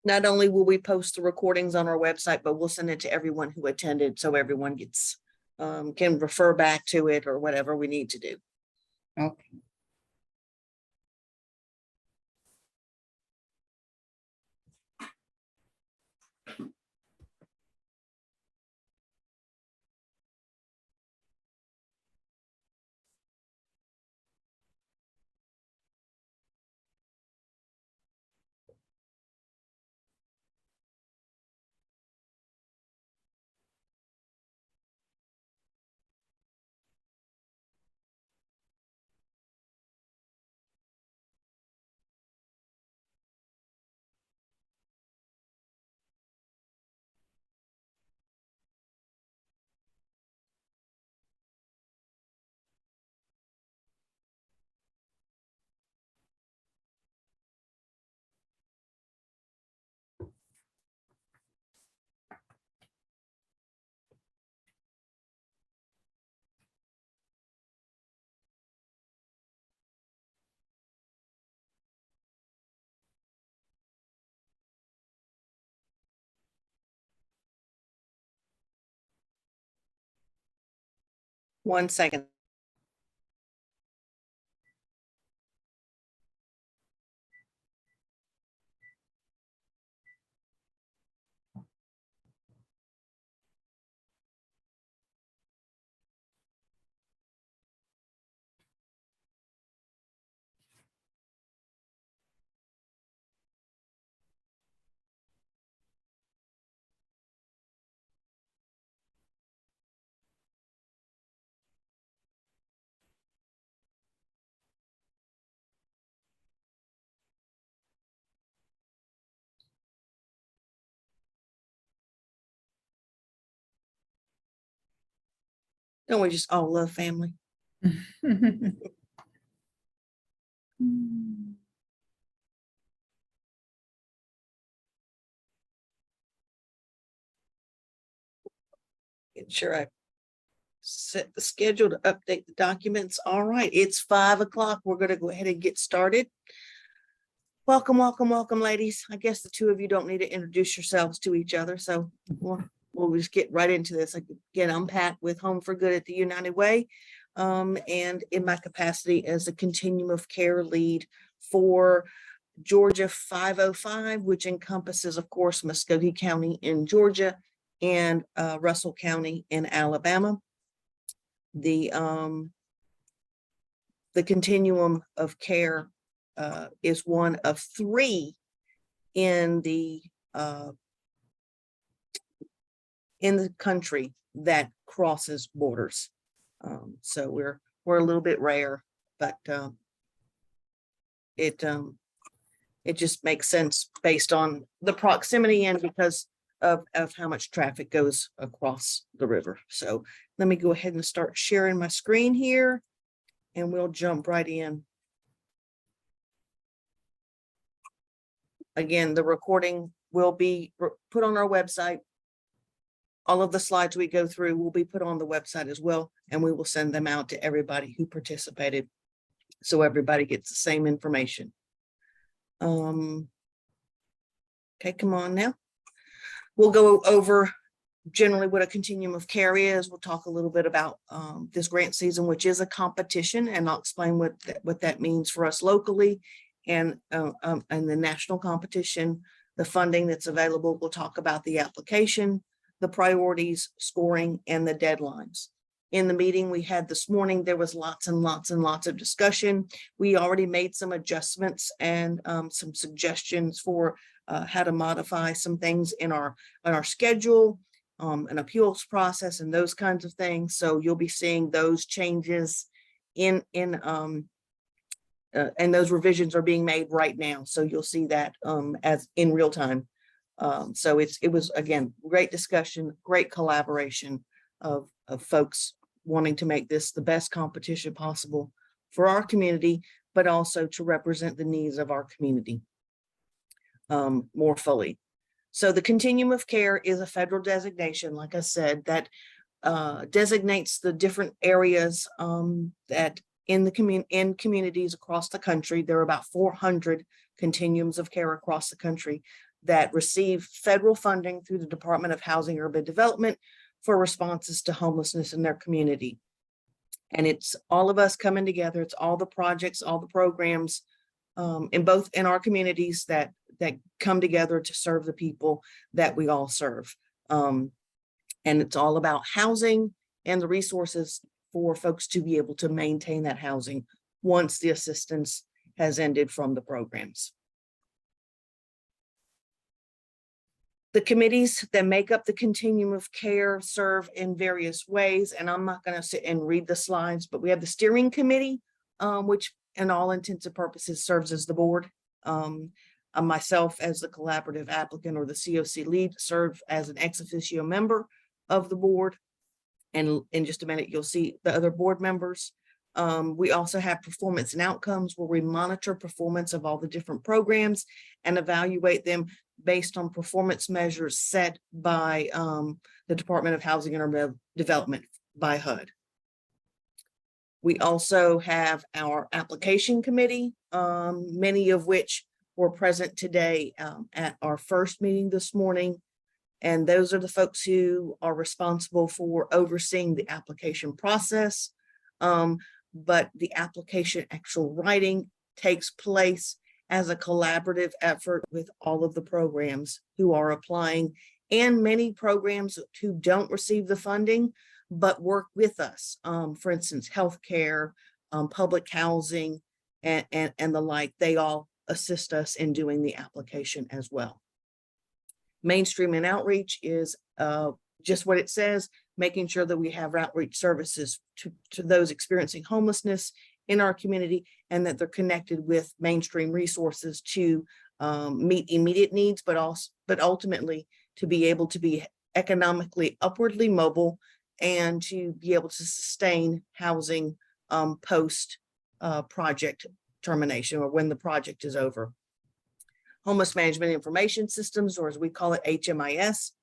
Not only will we post the recordings on our website, but we'll send it to everyone who attended, so everyone gets, can refer back to it or whatever we need to do. Okay. One second. Don't we just all love family? Get sure I set the schedule to update the documents. All right, it's 5 o'clock. We're going to go ahead and get started. Welcome, welcome, welcome, ladies. I guess the two of you don't need to introduce yourselves to each other, so we'll just get right into this. Again, I'm Pat with Home for Good at the United Way, and in my capacity as a continuum of care lead for Georgia 505, which encompasses, of course, Muskogee County in Georgia and Russell County in Alabama. The continuum of care is one of 3 in the country that crosses borders. So we're a little bit rare, but it just makes sense based on the proximity and because of how much traffic goes across the river. So let me go ahead and start sharing my screen here and we'll jump right in. Again, the recording will be put on our website. All of the slides we go through will be put on the website as well, and we will send them out to everybody who participated so everybody gets the same information. Okay, come on now. We'll go over generally what a continuum of care is. We'll talk a little bit about this grant season, which is a competition, and I'll explain what that means for us locally and the national competition, the funding that's available. We'll talk about the application, the priorities, scoring, and the deadlines. In the meeting we had this morning, there was lots and lots and lots of discussion. We already made some adjustments and some suggestions for how to modify some things in our schedule, an appeals process, and those kinds of things. So you'll be seeing those changes and those revisions are being made right now. So you'll see that as in real time. So it was, again, great discussion, great collaboration of folks wanting to make this the best competition possible for our community, but also to represent the needs of our community more fully. So the continuum of care is a federal designation, like I said, that designates the different areas that in communities across the country. There are about 400 continuums of care across the country that receive federal funding through the Department of Housing and Urban Development for responses to homelessness in their community. And it's all of us coming together. It's all the projects, all the programs in our communities that come together to serve the people that we all serve. And it's all about housing and the resources for folks to be able to maintain that housing once the assistance has ended from the programs. The committees that make up the continuum of care serve in various ways, and I'm not going to sit and read the slides, but we have the steering committee, which in all intents and purposes serves as the board. Myself as the collaborative applicant or the COC lead serve as an ex officio member of the board. And in just a minute, you'll see the other board members. We also have performance and outcomes where we monitor performance of all the different programs and evaluate them based on performance measures set by the Department of Housing and Urban Development, by HUD. We also have our application committee, many of which were present today at our first meeting this morning. And those are the folks who are responsible for overseeing the application process. But the application actual writing takes place as a collaborative effort with all of the programs who are applying, and many programs who don't receive the funding, but work with us. For instance, healthcare, public housing, and the like, they all assist us in doing the application as well. Mainstream and outreach is just what it says, making sure that we have outreach services to those experiencing homelessness in our community, and that they're connected with mainstream resources to meet immediate needs, but ultimately to be able to be economically upwardly mobile and to be able to sustain housing post project termination, or when the project is over. Homeless Management Information Systems, or as we call it, HMIS.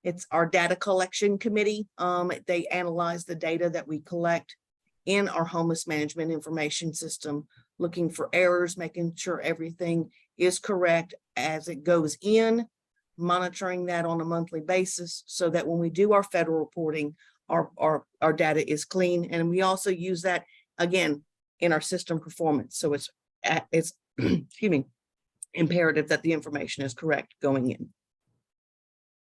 It's our data collection committee. They analyze the data that we collect in our homeless management information system, looking for errors, making sure everything is correct as it goes in, monitoring that on a monthly basis so that when we do our federal reporting, our data is clean. And we also use that again in our system performance. So it's excuse me, imperative that the information is correct going in.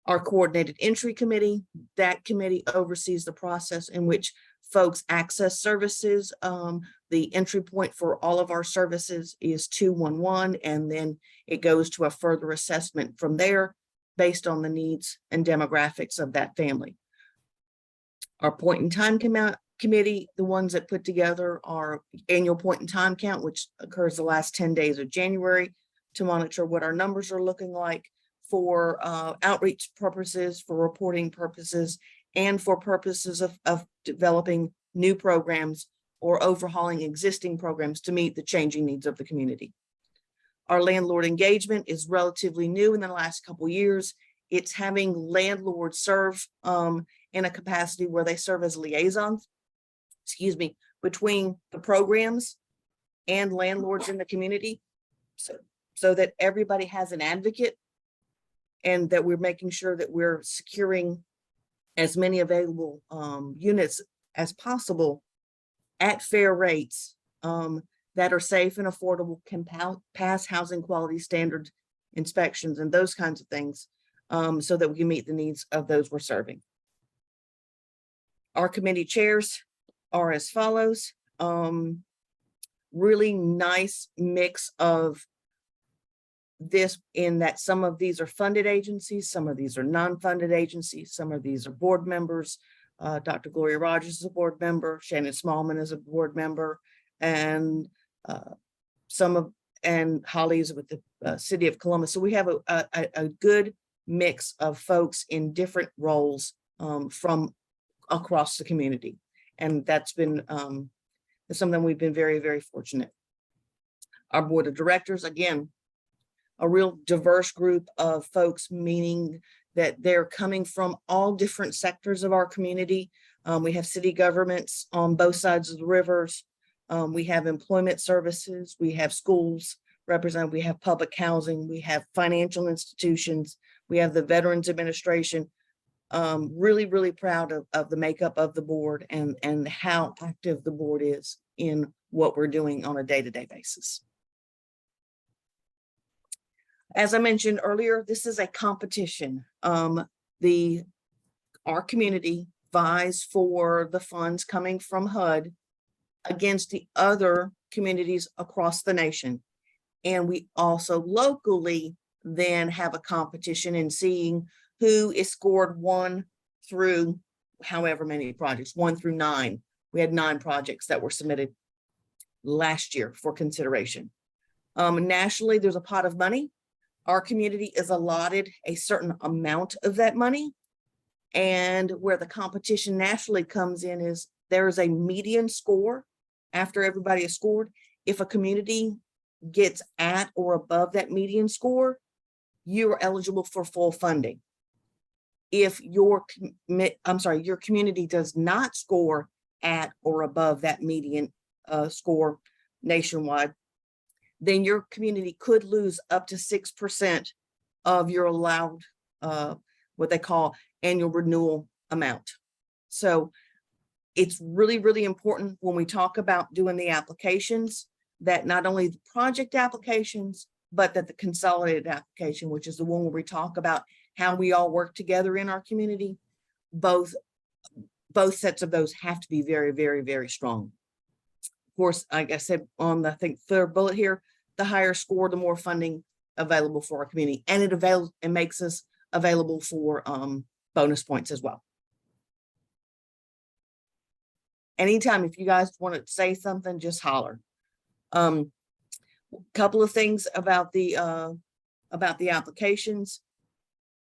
Our coordinated entry committee, that committee oversees the process in which folks access services. The entry point for all of our services is 211, and then it goes to a further assessment from there based on the needs and demographics of that family. Our point in time committee, the ones that put together our annual point in time count, which occurs the last 10 days of January, to monitor what our numbers are looking like for outreach purposes, for reporting purposes, and for purposes of developing new programs or overhauling existing programs to meet the changing needs of the community. Our landlord engagement is relatively new in the last couple of years. It's having landlords serve in a capacity where they serve as liaisons, between the programs and landlords in the community, so that everybody has an advocate, and that we're making sure that we're securing as many available units as possible at fair rates that are safe and affordable, can pass housing quality standard inspections and those kinds of things, so that we can meet the needs of those we're serving. Our committee chairs are as follows. Really nice mix of this, in that some of these are funded agencies, some of these are non-funded agencies, some of these are board members. Dr. Gloria Rogers is a board member, Shannon Smallman is a board member, and Holly is with the City of Columbus. So we have a good mix of folks in different roles from across the community. And that's been something we've been very, very fortunate. Our board of directors, again, a real diverse group of folks, meaning that they're coming from all different sectors of our community. We have city governments on both sides of the rivers. We have employment services. We have schools, represented. We have public housing, we have financial institutions, we have the Veterans Administration. Really, really proud of the makeup of the board and how active the board is in what we're doing on a day-to-day basis. As I mentioned earlier, this is a competition. Our community vies for the funds coming from HUD against the other communities across the nation. And we also locally then have a competition in seeing who is scored 1 through however many projects, 1 through 9. We had 9 projects that were submitted last year for consideration. Nationally, there's a pot of money. Our community is allotted a certain amount of that money. And where the competition nationally comes in is there is a median score after everybody is scored. If a community gets at or above that median score, you are eligible for full funding. If your community does not score at or above that median score nationwide, then your community could lose up to 6% of your allowed, what they call annual renewal amount. So it's really, really important when we talk about doing the applications that not only the project applications, but that the consolidated application, which is the one where we talk about how we all work together in our community, both sets of those have to be very, very, very strong. Of course, like I said, on the, I think, third bullet here, the higher score, the more funding available for our community, and it makes us available for bonus points as well. Anytime, if you guys want to say something, just holler. Couple of things about the applications.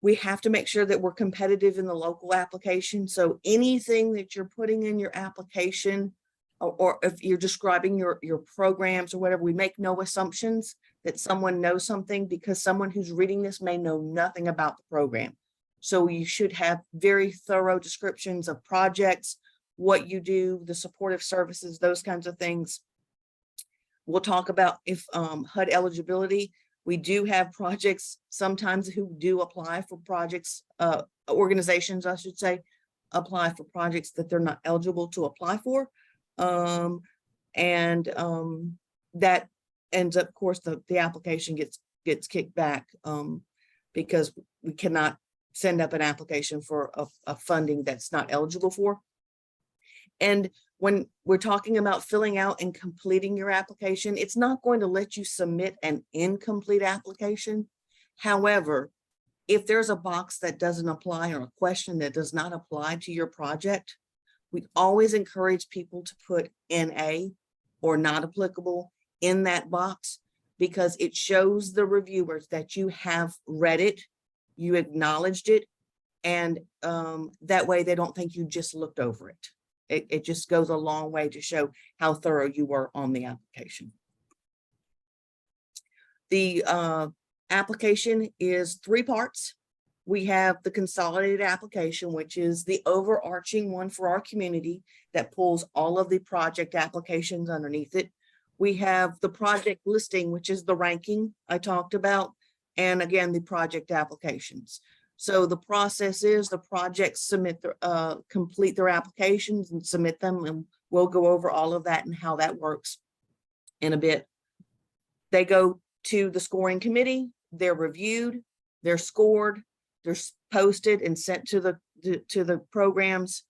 We have to make sure that we're competitive in the local application. So anything that you're putting in your application, or if you're describing your programs or whatever, we make no assumptions that someone knows something, because someone who's reading this may know nothing about the program. So you should have very thorough descriptions of projects, what you do, the supportive services, those kinds of things. We'll talk about if HUD eligibility. We do have projects sometimes who do apply for projects, organizations, I should say, apply for projects that they're not eligible to apply for. That ends up, of course, the application gets kicked back because we cannot send up an application for a funding that's not eligible for. And when we're talking about filling out and completing your application, it's not going to let you submit an incomplete application. However, if there's a box that doesn't apply or a question that does not apply to your project, we always encourage people to put NA or not applicable in that box, because it shows the reviewers that you have read it, you acknowledged it, and that way they don't think you just looked over it. It just goes a long way to show how thorough you were on the application. The application is 3 parts. We have the consolidated application, which is the overarching one for our community that pulls all of the project applications underneath it. We have the project listing, which is the ranking I talked about, and again, the project applications. So the process is the projects submit their, complete their applications and submit them, and we'll go over all of that and how that works in a bit. They go to the scoring committee, they're reviewed, they're scored, they're posted and sent to the programs.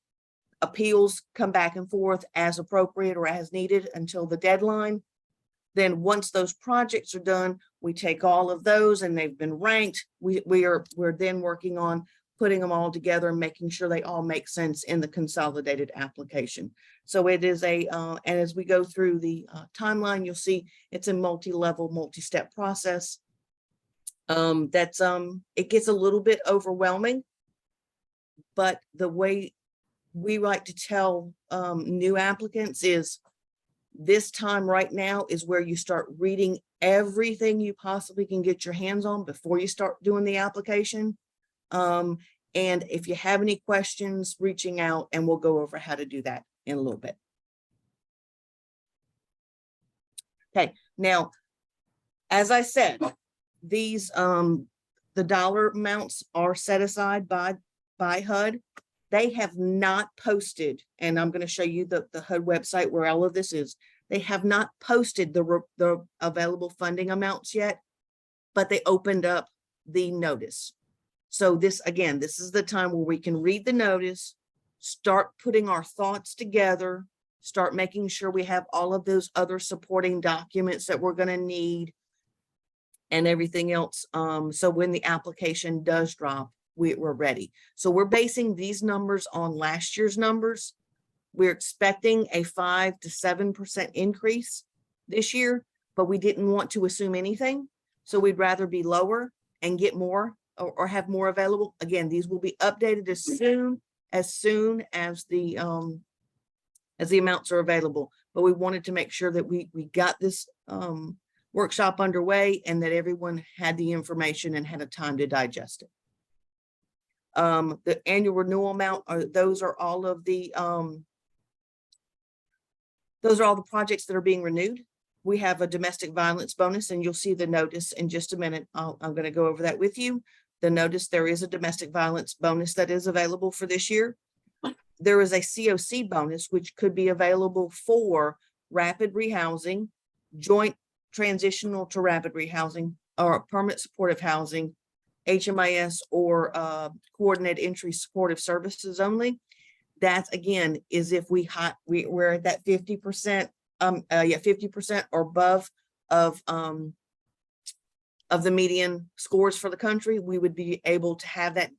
Appeals come back and forth as appropriate or as needed until the deadline. Then once those projects are done, we take all of those and they've been ranked. We're then working on putting them all together and making sure they all make sense in the consolidated application. So it is a, and as we go through the timeline, you'll see it's a multi-level, multi-step process. It gets a little bit overwhelming, but the way we like to tell new applicants is this time right now is where you start reading everything you possibly can get your hands on before you start doing the application. And if you have any questions, reaching out, and we'll go over how to do that in a little bit. Okay, now As I said, these, the dollar amounts are set aside by HUD. They have not posted, and I'm going to show you the HUD website where all of this is. They have not posted the available funding amounts yet, but they opened up the notice. So this, again, this is the time where we can read the notice, start putting our thoughts together, start making sure we have all of those other supporting documents that we're going to need and everything else. So when the application does drop, we're ready. So we're basing these numbers on last year's numbers. We're expecting a 5 to 7% increase this year, but we didn't want to assume anything. So we'd rather be lower and get more or have more available. Again, these will be updated as soon as the amounts are available. But we wanted to make sure that we got this workshop underway and that everyone had the information and had a time to digest it. The annual renewal amount those are all the projects that are being renewed. We have a domestic violence bonus, and you'll see the notice in just a minute. I'm going to go over that with you. The notice, there is a domestic violence bonus that is available for this year. There is a COC bonus, which could be available for rapid rehousing, joint transitional to rapid rehousing, or permanent supportive housing, HMIS, or coordinated entry supportive services only. That again is if we're at that 50%, 50% or above of the median scores for the country, we would be able to have that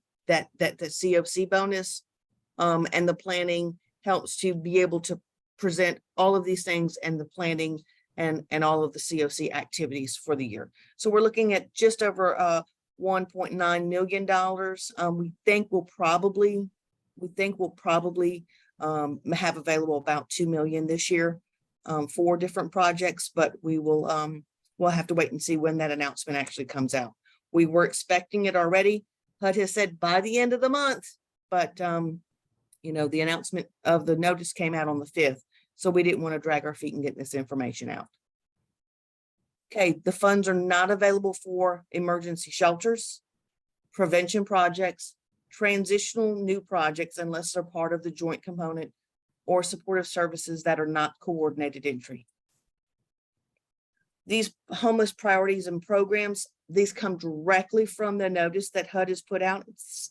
COC bonus. And the planning helps to be able to present all of these things and the planning and all of the COC activities for the year. So we're looking at just over $1.9 million. We think we'll probably have available about 2 million this year for different projects, but we'll have to wait and see when that announcement actually comes out. We were expecting it already. HUD has said by the end of the month, but you know, the announcement of the notice came out on the 5th, so we didn't want to drag our feet and get this information out. Okay, the funds are not available for emergency shelters, prevention projects, transitional new projects, unless they're part of the joint component, or supportive services that are not coordinated entry. These homeless priorities and programs, these come directly from the notice that HUD has put out.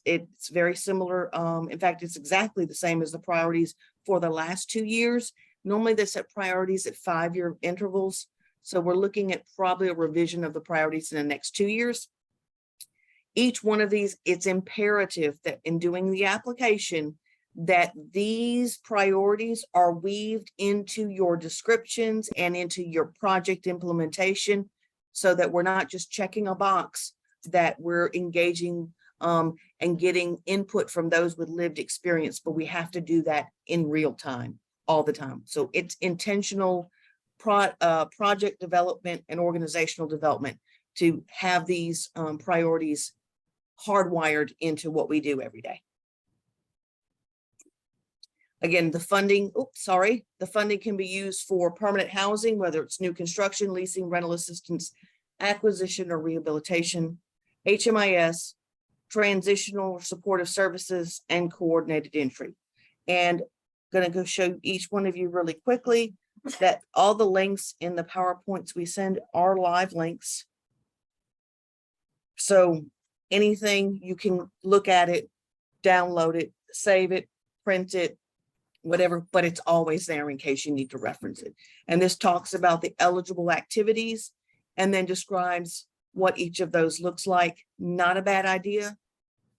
It's very similar. In fact, it's exactly the same as the priorities for the last 2 years. Normally they set priorities at 5-year intervals. So we're looking at probably a revision of the priorities in the next 2 years. Each one of these, it's imperative that in doing the application, that these priorities are weaved into your descriptions and into your project implementation, so that we're not just checking a box, that we're engaging and getting input from those with lived experience, but we have to do that in real time, all the time. So it's intentional project development and organizational development to have these priorities hardwired into what we do every day. Again, the funding, the funding can be used for permanent housing, whether it's new construction, leasing, rental assistance, acquisition, or rehabilitation, HMIS, transitional or supportive services, and coordinated entry. And I'm going to go show each one of you really quickly that all the links in the PowerPoints we send are live links. So anything, you can look at it, download it, save it, print it, whatever, but it's always there in case you need to reference it. And this talks about the eligible activities and then describes what each of those looks like. Not a bad idea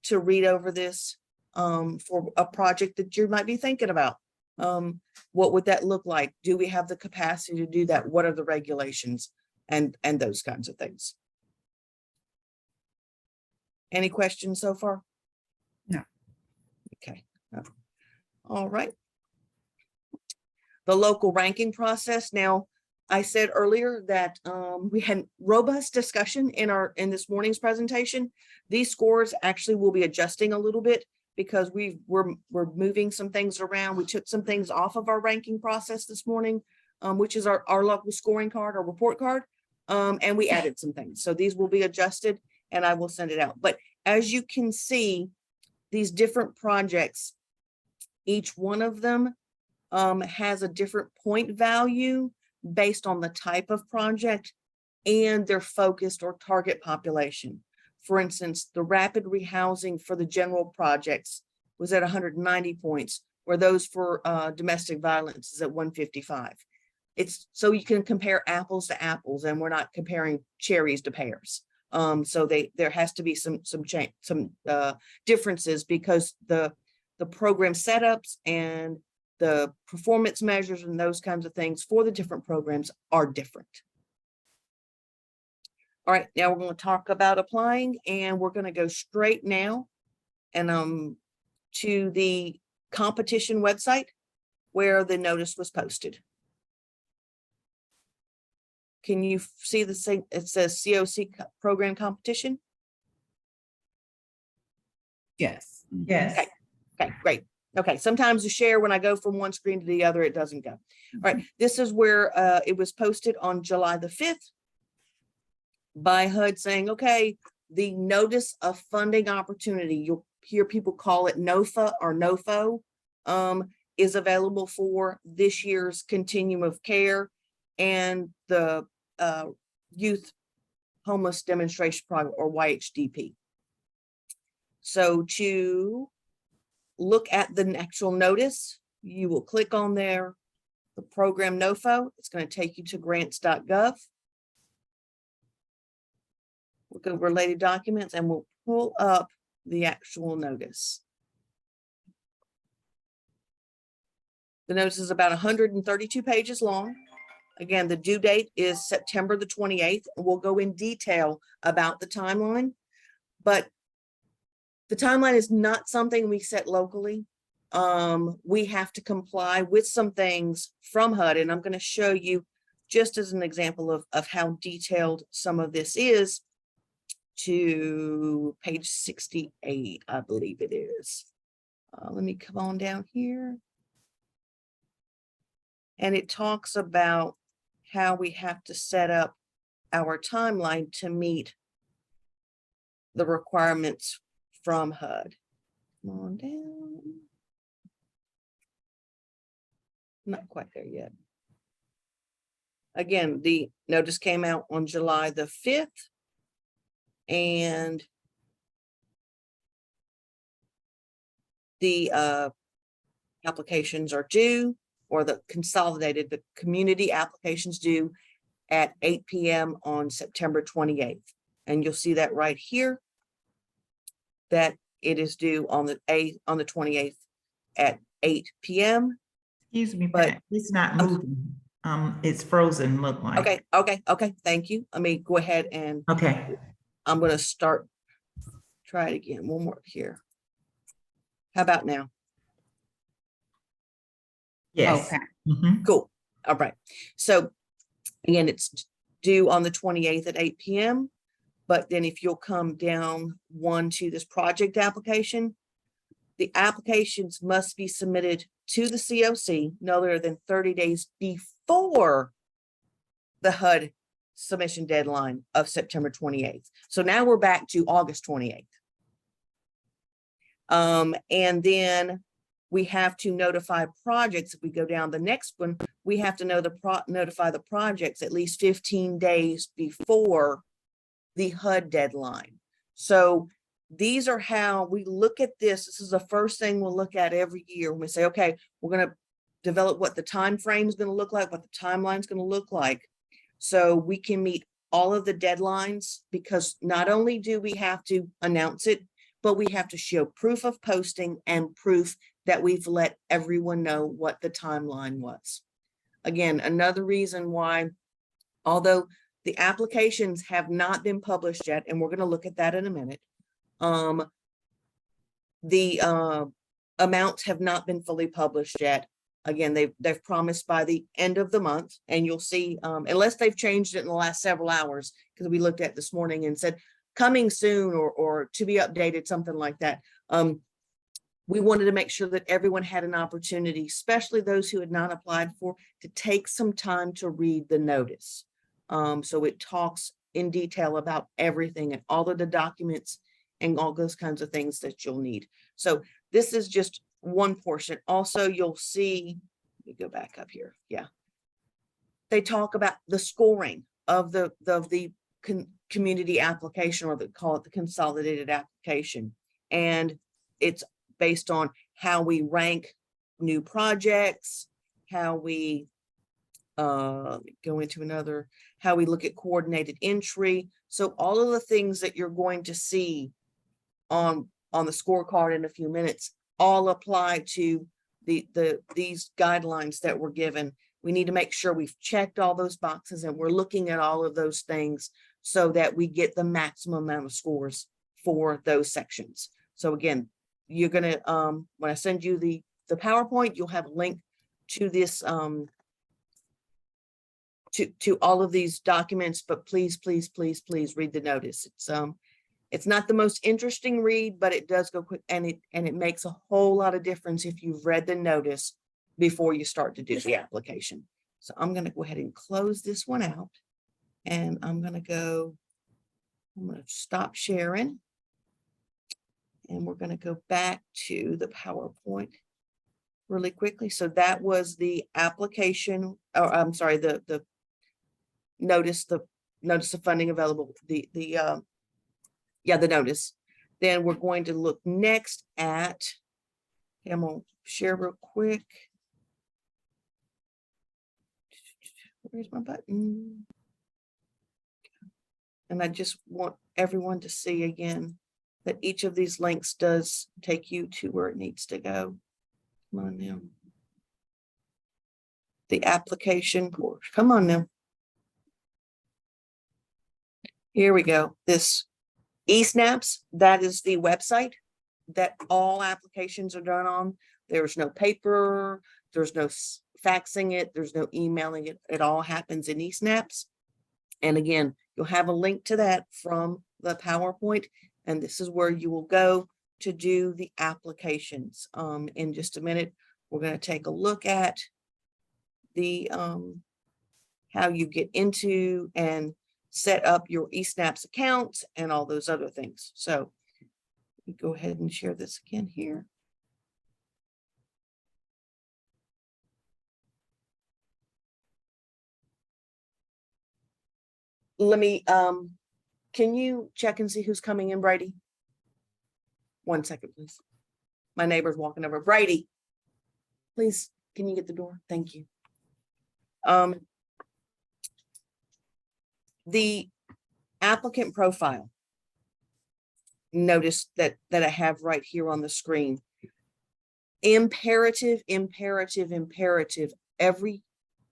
to read over this for a project that you might be thinking about. What would that look like? Do we have the capacity to do that? What are the regulations and those kinds of things? Any questions so far? No. Okay. All right. The local ranking process. Now, I said earlier that we had robust discussion in this morning's presentation. These scores actually will be adjusting a little bit because we're moving some things around. We took some things off of our ranking process this morning, which is our local scoring card, our report card. And we added some things. So these will be adjusted and I will send it out. But as you can see, these different projects, each one of them has a different point value based on the type of project and their focused or target population. For instance, the rapid rehousing for the general projects was at 190 points, where those for domestic violence is at 155. It's so you can compare apples to apples, and we're not comparing cherries to pears. So there has to be some differences because the program setups and the performance measures and those kinds of things for the different programs are different. All right, now we're going to talk about applying, and we're going to go straight now and to the competition website where the notice was posted. Can you see the same? It says COC program competition. Yes. Yes. Okay, great. Okay, sometimes the share, when I go from one screen to the other, it doesn't go. All right, this is where it was posted on July the 5th by HUD saying, okay, the notice of funding opportunity, you'll hear people call it NOFA or NOFO, is available for this year's Continuum of Care and the Youth Homeless Demonstration Program, or YHDP. So to look at the actual notice, you will click on there, the program NOFO. It's going to take you to grants.gov. We'll go related documents and we'll pull up the actual notice. The notice is about 132 pages long. Again, the due date is September the 28th. And we'll go in detail about the timeline, but the timeline is not something we set locally. We have to comply with some things from HUD, and I'm going to show you just as an example of how detailed some of this is to page 68, I believe it is. Let me come on down here. And it talks about how we have to set up our timeline to meet the requirements from HUD. Come on down. Not quite there yet. Again, the notice came out on July the 5th. And the applications are due, or the community applications due at 8 p.m. on September 28th. And you'll see that right here, that it is due on the 28th at 8 p.m. Excuse me, but it's not moving. It's frozen, look like. Okay. Thank you. Let me go ahead and I'm going to try it again. One more here. How about now? Yes. Okay. Cool. All right. So again, it's due on the 28th at 8 p.m. But then if you'll come down one to this project application, the applications must be submitted to the COC no later than 30 days before the HUD submission deadline of September 28th. So now we're back to August 28th. And then we have to notify projects. If we go down the next one, we have to notify the projects at least 15 days before the HUD deadline. So these are how we look at this. This is the first thing we'll look at every year when we say, okay, we're going to develop what the time frame is going to look like, what the timeline is going to look like, so we can meet all of the deadlines, because not only do we have to announce it, but we have to show proof of posting and proof that we've let everyone know what the timeline was. Again, another reason why, although the applications have not been published yet, and we're going to look at that in a minute, the amounts have not been fully published yet. Again, they've promised by the end of the month, and you'll see, unless they've changed it in the last several hours, because we looked at this morning and said coming soon or to be updated, something like that. We wanted to make sure that everyone had an opportunity, especially those who had not applied for, to take some time to read the notice. So it talks in detail about everything and all of the documents and all those kinds of things that you'll need. So this is just one portion. Also, you'll see, let me go back up here. Yeah. They talk about the scoring of the community application, or they call it the consolidated application. And it's based on how we rank new projects, how we go into another, how we look at coordinated entry. So all of the things that you're going to see on the scorecard in a few minutes all apply to these guidelines that were given. We need to make sure we've checked all those boxes and we're looking at all of those things so that we get the maximum amount of scores for those sections. So again, you're gonna when I send you the PowerPoint, you'll have a link to this to all of these documents, but please read the notice. It's not the most interesting read, but it does go quick, and it makes a whole lot of difference if you've read the notice before you start to do the application. So I'm going to go ahead and close this one out, and I'm going to stop sharing, and we're going to go back to the PowerPoint really quickly. So that was the application, or I'm sorry, the notice of funding available, the notice. Then we're going to look next at, I'm going to share real quick. Where's my button? And I just want everyone to see again that each of these links does take you to where it needs to go. Come on now. The application course. Come on now. Here we go. This eSnaps, that is the website that all applications are done on. There's no paper, there's no faxing it, there's no emailing it. It all happens in eSnaps. And again, you'll have a link to that from the PowerPoint, and this is where you will go to do the applications. In just a minute, we're going to take a look at the how you get into and set up your eSnaps accounts and all those other things. So go ahead and share this again here. Let me, can you check and see who's coming in, Brady? 1 second, please. My neighbor's walking over. Brady, please, can you get the door? Thank you. The applicant profile, notice that I have right here on the screen. Imperative,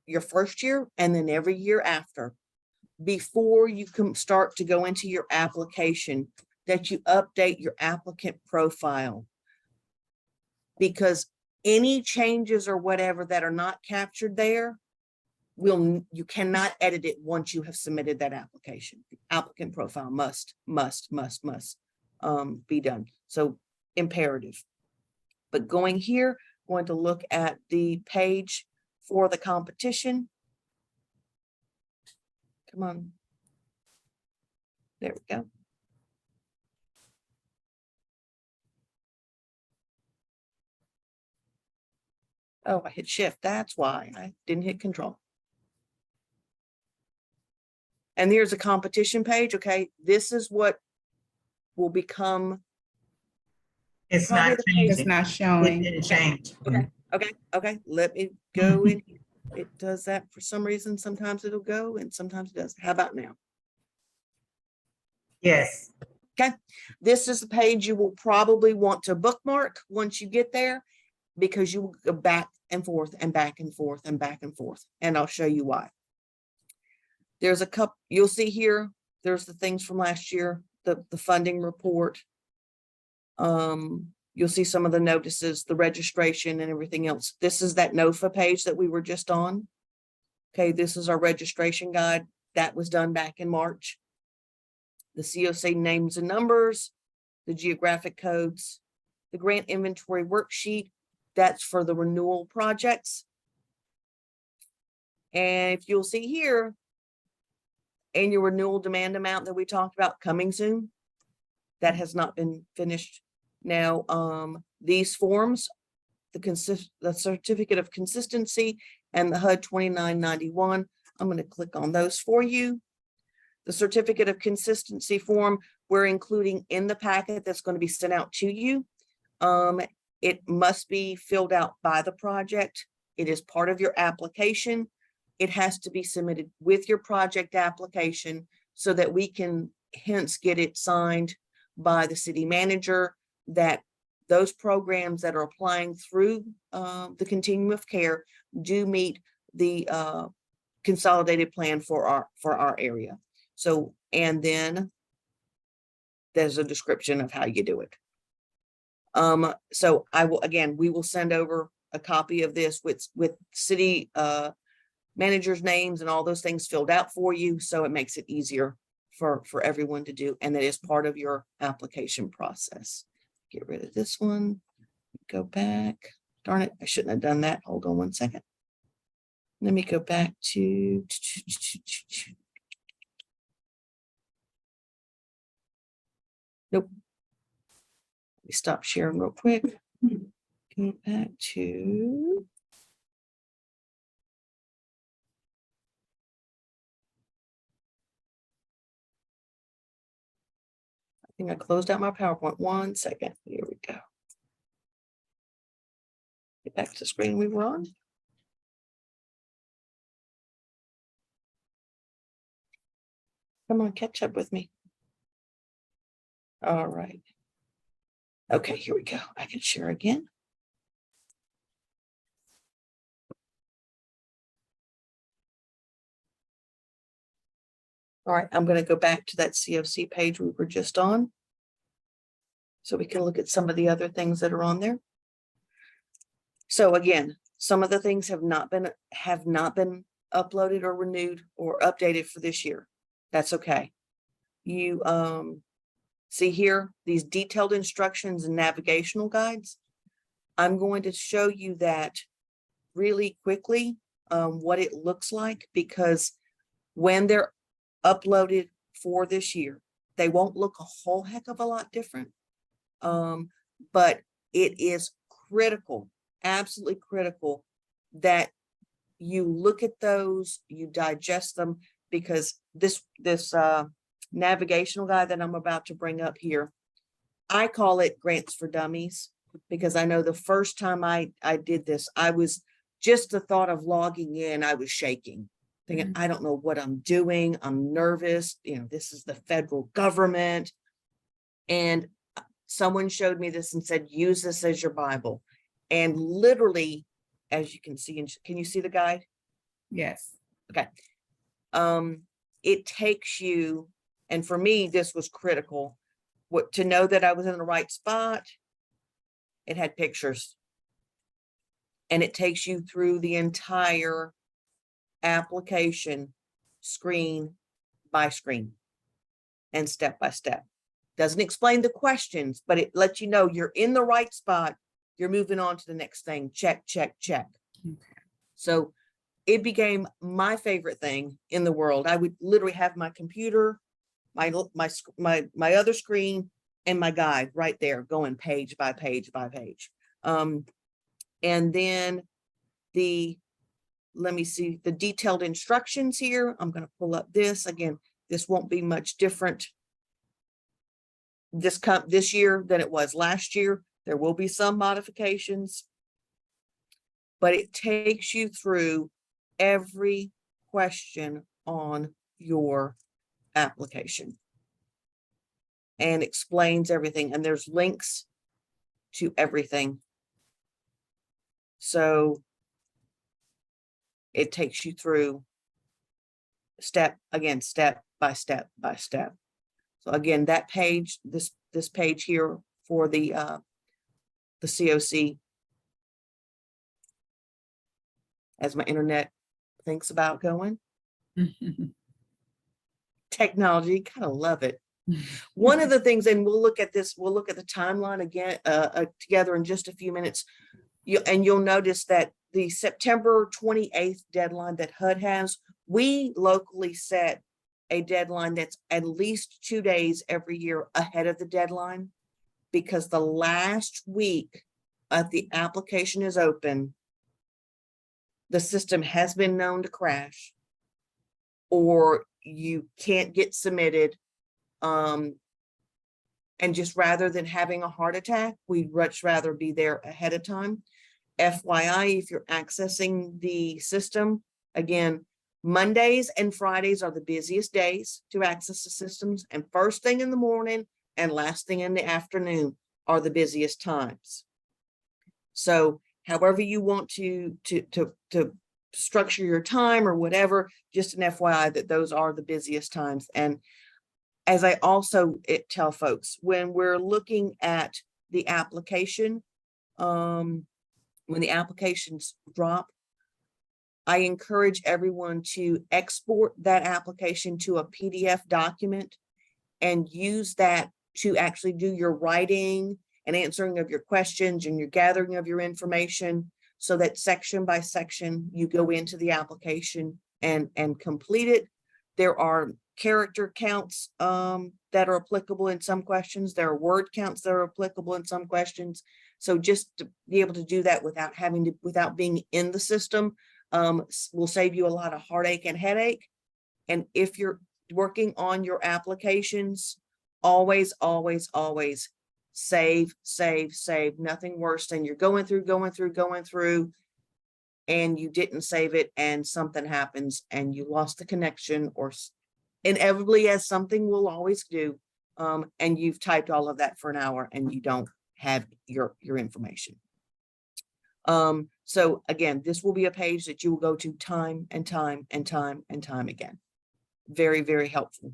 your first year and then every year after, before you can start to go into your application, that you update your applicant profile. Because any changes or whatever that are not captured there, you cannot edit it once you have submitted that application. The applicant profile must be done. So imperative. But going here, going to look at the page for the competition. Come on. There we go. Oh, I hit shift. That's why I didn't hit control. And there's a competition page. Okay, this is what will become. It's not changing. It's not showing. It didn't change. Okay. Let me go in. It does that for some reason. Sometimes it'll go and sometimes it doesn't. How about now? Yes. Okay, this is the page you will probably want to bookmark once you get there, because you will go back and forth and back and forth and back and forth. And I'll show you why. There's a couple, you'll see here, there's the things from last year, the funding report. You'll see some of the notices, the registration and everything else. This is that NOFA page that we were just on. Okay, this is our registration guide. That was done back in March. The COC names and numbers, the geographic codes, the grant inventory worksheet, that's for the renewal projects. And if you'll see here, annual renewal demand amount that we talked about coming soon. That has not been finished. Now, these forms, the certificate of consistency and the HUD 2991, I'm going to click on those for you. The certificate of consistency form, we're including in the packet that's going to be sent out to you. It must be filled out by the project. It is part of your application. It has to be submitted with your project application so that we can hence get it signed by the city manager that those programs that are applying through the continuum of care do meet the consolidated plan for our area. So, and then there's a description of how you do it. So I will, again, we will send over a copy of this with city managers' names and all those things filled out for you. So it makes it easier for everyone to do. And that is part of your application process. Get rid of this one, go back. Darn it, I shouldn't have done that. Hold on one second. Let me go back to, nope. Let me stop sharing real quick. Go back to. I think I closed out my PowerPoint. 1 second. Here we go. Get back to the screen we were on. Come on, catch up with me. All right. Okay, here we go. I can share again. All right, I'm going to go back to that COC page we were just on, so we can look at some of the other things that are on there. So again, some of the things have not been uploaded or renewed or updated for this year. That's okay. You see here, these detailed instructions and navigational guides. I'm going to show you that really quickly, what it looks like, because when they're uploaded for this year, they won't look a whole heck of a lot different. But it is critical, absolutely critical, that you look at those, you digest them, because this navigational guide that I'm about to bring up here, I call it Grants for Dummies, because I know the first time I did this, I was just the thought of logging in, I was shaking, thinking, I don't know what I'm doing. I'm nervous. You know, this is the federal government. And someone showed me this and said, use this as your Bible. And literally, as you can see, can you see the guide? Yes. Okay. It takes you, and for me, this was critical, to know that I was in the right spot. It had pictures. And it takes you through the entire application, screen by screen and step by step. Doesn't explain the questions, but it lets you know you're in the right spot. You're moving on to the next thing. Check, check, check. Okay. So it became my favorite thing in the world. I would literally have my computer, my other screen, and my guide right there, going page by page by page. And then let me see the detailed instructions here. I'm going to pull up this again. This won't be much different this year than it was last year. There will be some modifications, but it takes you through every question on your application and explains everything. And there's links to everything. So it takes you through step by step by step. So again, that page, this page here for the COC, as my internet thinks about going. Technology, kind of love it. One of the things, and we'll look at this, we'll look at the timeline again together in just a few minutes. You'll notice that the September 28th deadline that HUD has, we locally set a deadline that's at least 2 days every year ahead of the deadline. Because the last week of the application is open, the system has been known to crash, or you can't get submitted. And just rather than having a heart attack, we'd much rather be there ahead of time. FYI, if you're accessing the system, again, Mondays and Fridays are the busiest days to access the systems, and first thing in the morning and last thing in the afternoon are the busiest times. So however you want to structure your time or whatever, just an FYI that those are the busiest times. And as I also tell folks, when we're looking at the application, when the applications drop, I encourage everyone to export that application to a PDF document and use that to actually do your writing and answering of your questions and your gathering of your information, so that section by section you go into the application and complete it. There are character counts that are applicable in some questions. There are word counts that are applicable in some questions. So just to be able to do that without being in the system will save you a lot of heartache and headache. And if you're working on your applications, always, always, always save. Nothing worse than you're going through, and you didn't save it and something happens and you lost the connection, or inevitably, as something will always do, and you've typed all of that for an hour and you don't have your information. So again, this will be a page that you will go to time and time again. Very, very helpful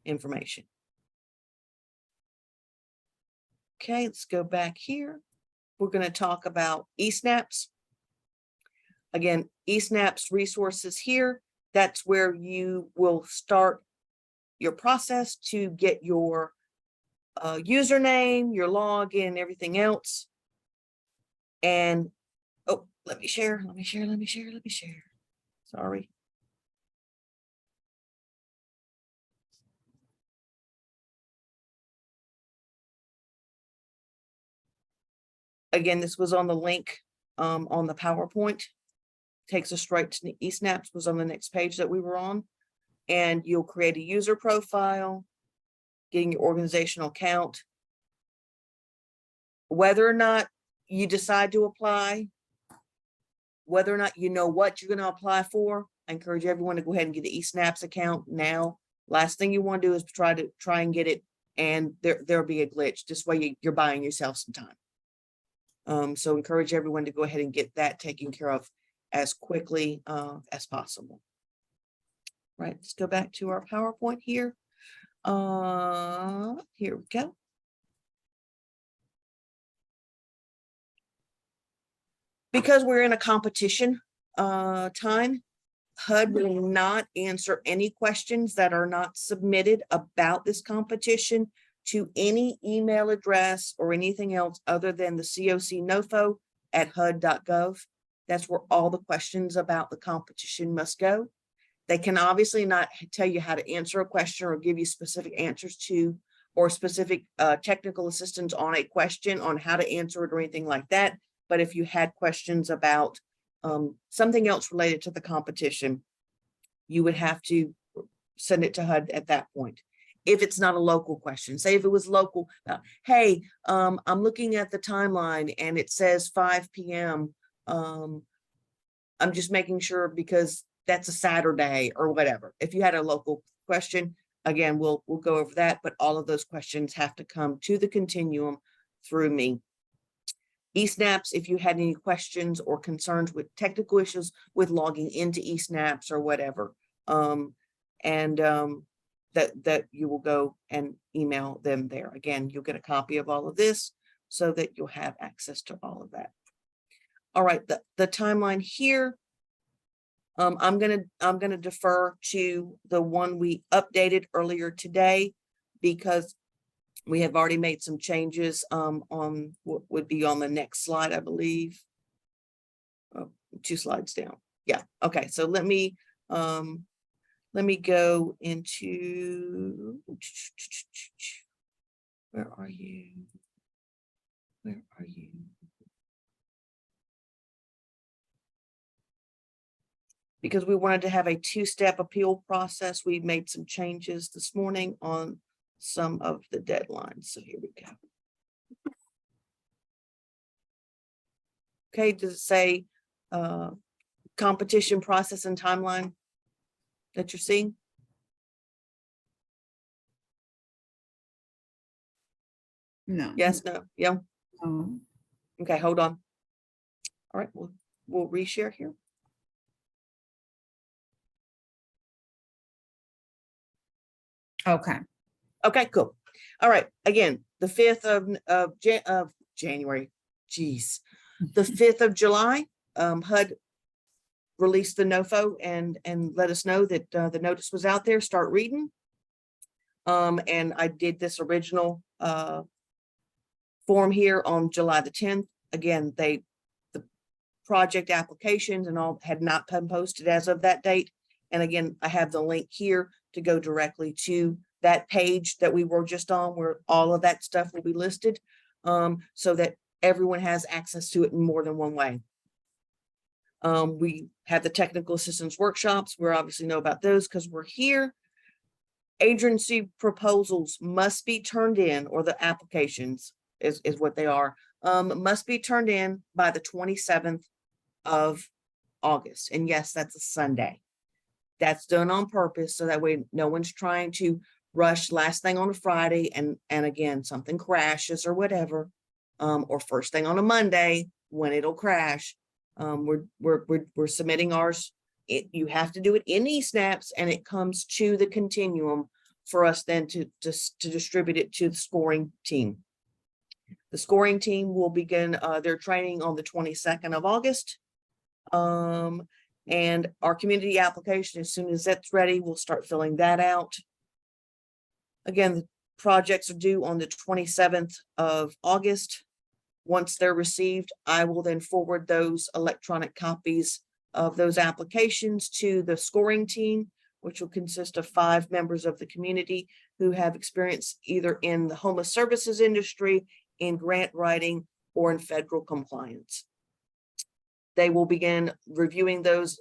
information. Okay, let's go back here. We're going to talk about eSNAPs. Again, eSNAPs resources here. That's where you will start your process to get your username, your login, everything else. And oh, let me share. Sorry. Again, this was on the link on the PowerPoint. Takes us straight to the eSNAPs, was on the next page that we were on. And you'll create a user profile, getting your organizational account. Whether or not you decide to apply, whether or not you know what you're going to apply for, I encourage everyone to go ahead and get the eSNAPs account now. Last thing you want to do is try and get it, and there'll be a glitch. This way you're buying yourself some time. So encourage everyone to go ahead and get that taken care of as quickly as possible. Right, let's go back to our PowerPoint here. Here we go. Because we're in a competition time, HUD will not answer any questions that are not submitted about this competition to any email address or anything else other than the COC-NOFO@HUD.gov. That's where all the questions about the competition must go. They can obviously not tell you how to answer a question or give you specific answers to, or specific technical assistance on a question on how to answer it or anything like that. But if you had questions about something else related to the competition, you would have to send it to HUD at that point. If it's not a local question, say if it was local, hey, I'm looking at the timeline and it says 5 p.m. I'm just making sure because that's a Saturday or whatever. If you had a local question, again, we'll go over that, but all of those questions have to come to the continuum through me. eSNAPs, if you had any questions or concerns with technical issues with logging into eSNAPs or whatever, that you will go and email them there. Again, you'll get a copy of all of this so that you'll have access to all of that. All right, the timeline here, I'm gonna defer to the one we updated earlier today because we have already made some changes on what would be on the next slide, I believe. Oh, 2 slides down. Yeah, okay, so let me let me go into, where are you? Where are you? Because we wanted to have a two-step appeal process, we made some changes this morning on some of the deadlines. So here we go. Okay, does it say competition process and timeline that you're seeing? No. Yes, no, yeah. No. Okay, hold on. All right, we'll reshare here. Okay. Okay, cool. All right, again, the 5th of January, geez. The 5th of July, HUD released the NOFO and let us know that the notice was out there, start reading. And I did this original form here on July the 10th. Again, the project applications and all had not been posted as of that date. And again, I have the link here to go directly to that page that we were just on, where all of that stuff will be listed, so that everyone has access to it in more than one way. We have the technical assistance workshops. We obviously know about those because we're here. Agency proposals must be turned in, or the applications is what they are, must be turned in by the 27th of August. And yes, that's a Sunday. That's done on purpose so that way no one's trying to rush last thing on a Friday and again, something crashes or whatever, or first thing on a Monday when it'll crash. We're submitting ours. You have to do it in eSnaps, and it comes to the continuum for us then to distribute it to the scoring team. The scoring team will begin their training on the 22nd of August. And our community application, as soon as that's ready, we'll start filling that out. Again, the projects are due on the 27th of August. Once they're received, I will then forward those electronic copies of those applications to the scoring team, which will consist of 5 members of the community who have experience either in the homeless services industry, in grant writing, or in federal compliance. They will begin reviewing those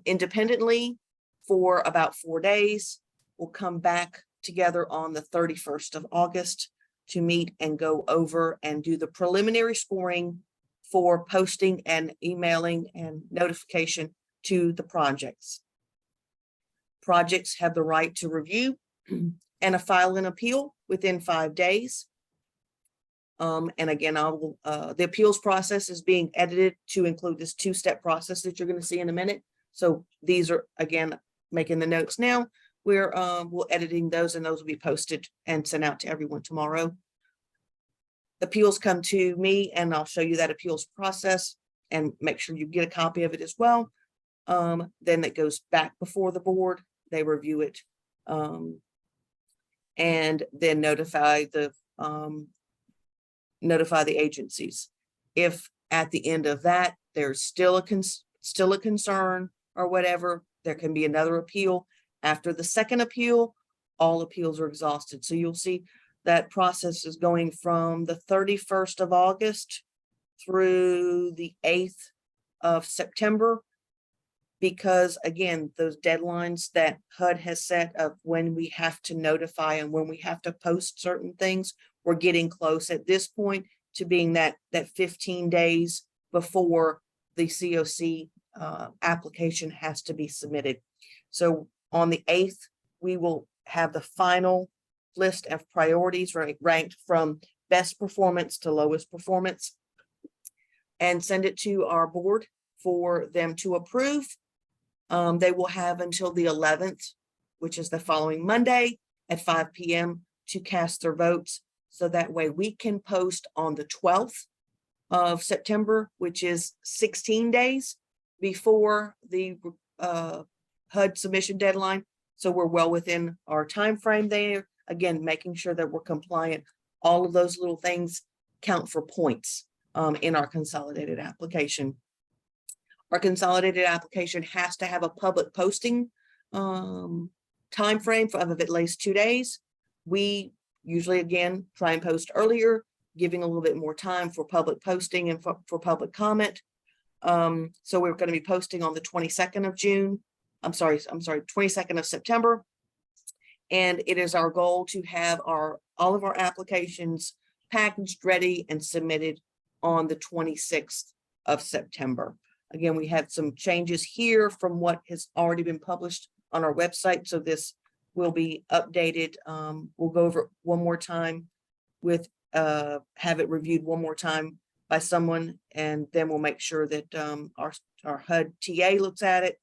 independently for about 4 days. We'll come back together on the 31st of August to meet and go over and do the preliminary scoring for posting and emailing and notification to the projects. Projects have the right to review and file an appeal within 5 days. And again, I will, the appeals process is being edited to include this 2-step process that you're going to see in a minute. So these are, again, making the notes now. We're editing those, and those will be posted and sent out to everyone tomorrow. Appeals come to me, and I'll show you that appeals process and make sure you get a copy of it as well. Then it goes back before the board. They review it, and then notify the agencies. If at the end of that there's still a concern or whatever, there can be another appeal. After the second appeal, all appeals are exhausted. So you'll see that process is going from the 31st of August through the 8th of September. Because again, those deadlines that HUD has set of when we have to notify and when we have to post certain things, we're getting close at this point to being that 15 days before the COC application has to be submitted. So on the 8th, we will have the final list of priorities ranked from best performance to lowest performance, and send it to our board for them to approve. They will have until the 11th, which is the following Monday at 5 p.m. to cast their votes. So that way we can post on the 12th of September, which is 16 days before the HUD submission deadline. So we're well within our time frame there. Again, making sure that we're compliant. All of those little things count for points in our consolidated application. Our consolidated application has to have a public posting time frame of at least 2 days. We usually, again, try and post earlier, giving a little bit more time for public posting and for public comment. So we're going to be posting on the 22nd of June. I'm sorry, 22nd of September. And it is our goal to have all of our applications packaged, ready, and submitted on the 26th of September. Again, we had some changes here from what has already been published on our website. So this will be updated. We'll go over it one more time with, have it reviewed one more time by someone, and then we'll make sure that our HUD TA looks at it,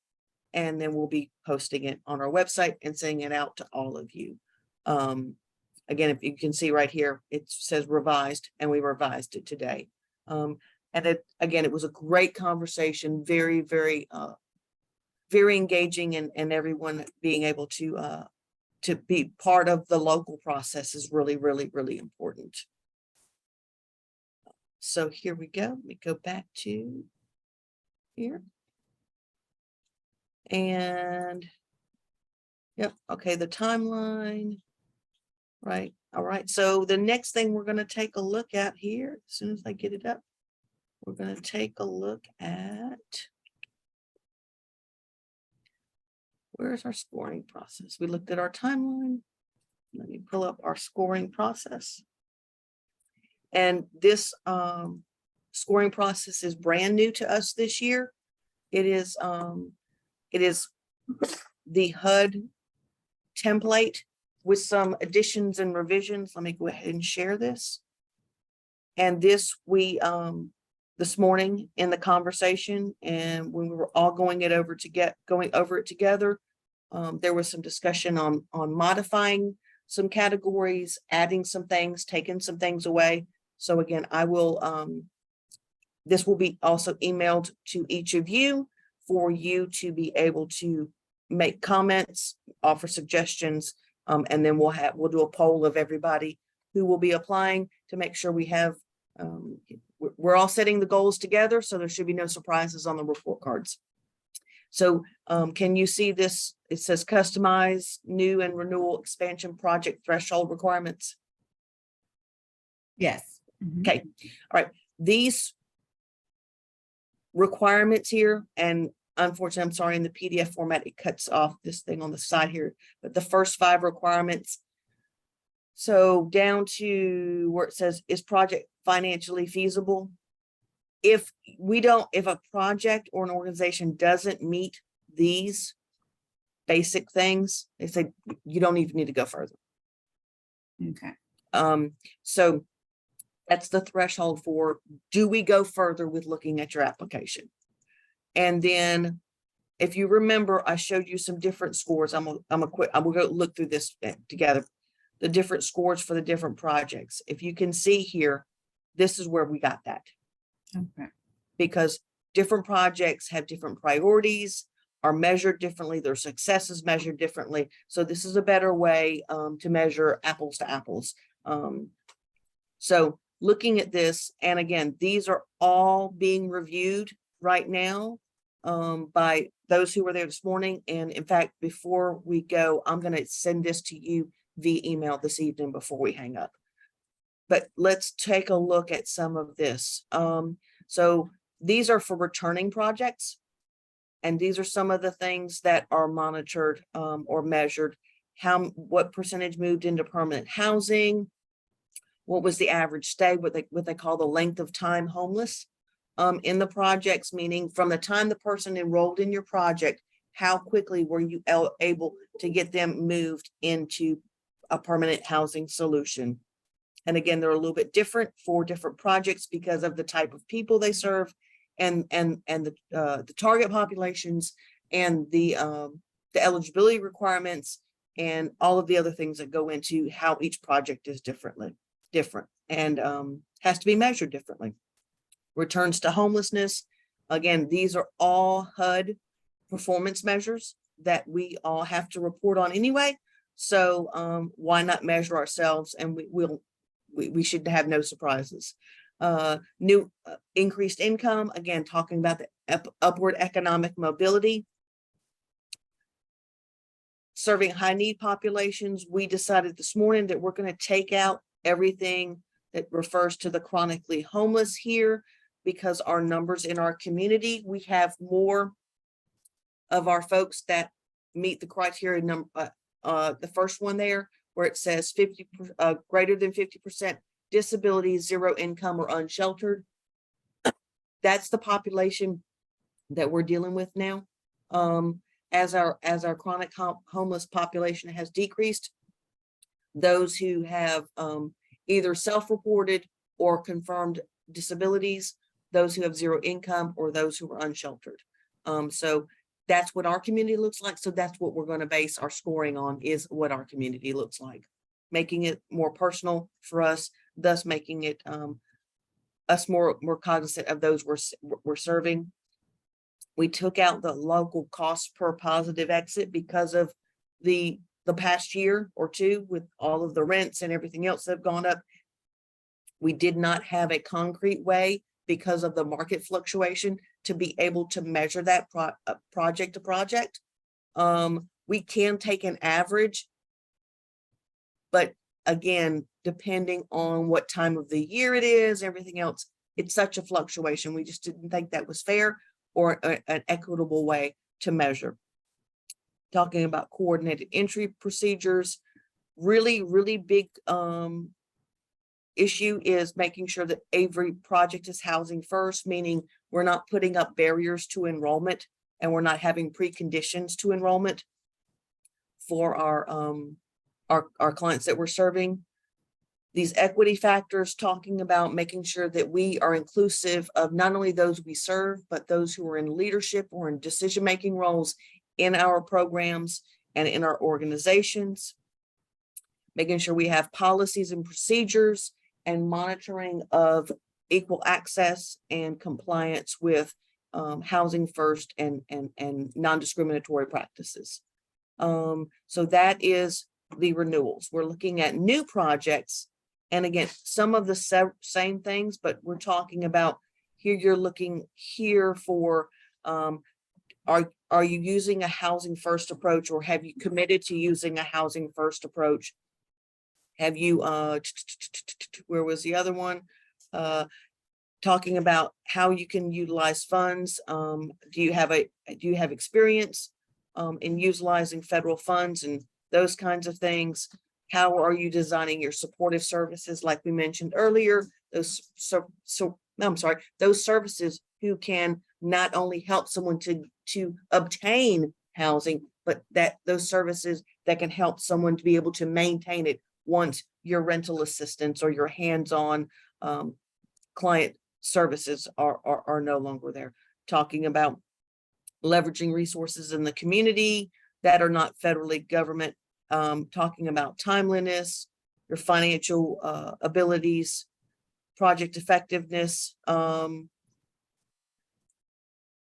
and then we'll be posting it on our website and sending it out to all of you. Again, if you can see right here, it says revised, and we revised it today. And again, it was a great conversation, very, very, very engaging, and everyone being able to be part of the local process is really, really, really important. So here we go. Let me go back to here. And yep, okay, the timeline. Right, all right. So the next thing we're going to take a look at here, as soon as I get it up, we're going to take a look at, where's our scoring process? We looked at our timeline. Let me pull up our scoring process. And this scoring process is brand new to us this year. It is the HUD template with some additions and revisions. Let me go ahead and share this. And this we this morning in the conversation, and when we were all going over it together, there was some discussion on modifying some categories, adding some things, taking some things away. So again, I will this will be also emailed to each of you for you to be able to make comments, offer suggestions, and then we'll do a poll of everybody who will be applying to make sure we have, we're all setting the goals together, so there should be no surprises on the report cards. So can you see this? It says customize new and renewal expansion project threshold requirements. Yes. Mhm. Okay, all right. These requirements here, and unfortunately, I'm sorry, in the PDF format, it cuts off this thing on the side here, but the first 5 requirements. So down to where it says, is project financially feasible? If a project or an organization doesn't meet these basic things, they say you don't even need to go further. Okay. So that's the threshold for, do we go further with looking at your application? And then if you remember, I showed you some different scores. I will go look through this together, the different scores for the different projects. If you can see here, this is where we got that. Okay. Because different projects have different priorities, are measured differently, their success is measured differently. So this is a better way to measure apples to apples. So looking at this, and again, these are all being reviewed right now by those who were there this morning. And in fact, before we go, I'm going to send this to you via email this evening before we hang up. But let's take a look at some of this. So these are for returning projects. And these are some of the things that are monitored or measured. What percentage moved into permanent housing? What was the average stay? What they call the length of time homeless in the projects, meaning from the time the person enrolled in your project, how quickly were you able to get them moved into a permanent housing solution? And again, they're a little bit different for different projects because of the type of people they serve and the target populations and the eligibility requirements and all of the other things that go into how each project is different and has to be measured differently. Returns to homelessness. Again, these are all HUD performance measures that we all have to report on anyway. So why not measure ourselves, and we should have no surprises. New increased income, again, talking about the upward economic mobility. serving high need populations, we decided this morning that we're going to take out everything that refers to the chronically homeless here, because our numbers in our community, we have more of our folks that meet the criteria number, the first one there, where it says 50, greater than 50% disability, 0 income or unsheltered. That's the population that we're dealing with now. As our chronic homeless population has decreased, those who have either self-reported or confirmed disabilities, those who have 0 income, or those who are unsheltered. So that's what our community looks like. So that's what we're going to base our scoring on, is what our community looks like, making it more personal for us, thus making it us more cognizant of those we're serving. We took out the local cost per positive exit because of the past year or two, with all of the rents and everything else that have gone up. We did not have a concrete way, because of the market fluctuation, to be able to measure that project to project. We can take an average, but again, depending on what time of the year it is, everything else, it's such a fluctuation. We just didn't think that was fair or an equitable way to measure. Talking about coordinated entry procedures, really big issue is making sure that every project is housing first, meaning we're not putting up barriers to enrollment, and we're not having preconditions to enrollment for our clients that we're serving. These equity factors, talking about making sure that we are inclusive of not only those we serve, but those who are in leadership or in decision-making roles in our programs and in our organizations. Making sure we have policies and procedures and monitoring of equal access and compliance with housing first and non-discriminatory practices. So that is the renewals. We're looking at new projects. And again, some of the same things, but we're talking about here, you're looking here for, are you using a housing first approach, or have you committed to using a housing first approach? Have you, where was the other one? Talking about how you can utilize funds. Do you have experience in utilizing federal funds and those kinds of things? How are you designing your supportive services, like we mentioned earlier? Those those services who can not only help someone to obtain housing, but that those services that can help someone to be able to maintain it once your rental assistance or your hands-on client services are no longer there. Talking about leveraging resources in the community that are not federally government. Talking about timeliness, your financial abilities, project effectiveness.